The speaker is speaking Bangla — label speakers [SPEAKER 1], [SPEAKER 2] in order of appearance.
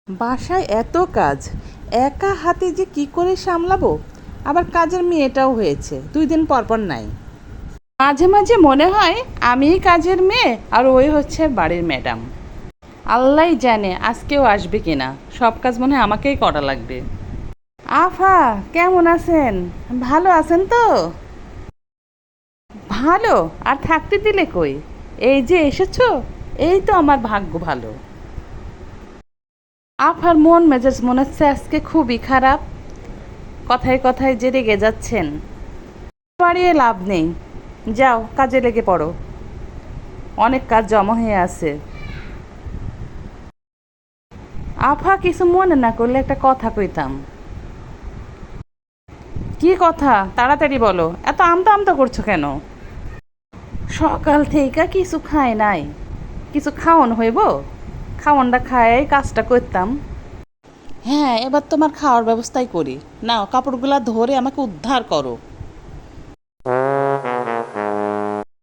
[SPEAKER 1] বাসায় এত কাজ, একা হাতে যে কি করে সামলাবো। আবার কাজের মেয়েটাও হয়েছে, 2 দিন পর পর নাই। মাঝে মাঝে মনে হয় আমিই কাজের মেয়ে আর ওই হচ্ছে বাড়ির ম্যাডাম। আল্লাহই জানে আজকেও আসবে কিনা। সব কাজ মনে হয় আমাকেই করা লাগবে। আফা, কেমন আছেন? ভালো আছেন তো? ভালো আর থাকতে দিলে কই? এই যে এসেছো, এই তো আমার ভাগ্য ভালো। আফার মন মেজাজ মনে হচ্ছে আজকে খুবই খারাপ। কথায় কথায় যে রেগে যাচ্ছেন। বাড়িয়ে লাভ নেই, যাও কাজে লেগে পড়ো। অনেক কাজ জমা হয়ে আছে। আফা, কিছু মনে না করলে একটা কথা কইতাম। কি কথা? তাড়াতাড়ি বলো, এত আমতা আমতা করছো কেন? সকাল থেকে কিছু খাই নাই, কিছু খাওয়ান হইব। খাওয়ানটা খায় কাজটা করতাম। হ্যাঁ, এবার তোমার খাওয়ার ব্যবস্থাই করি। নাও কাপড়গুলা ধরে আমাকে উদ্ধার করো।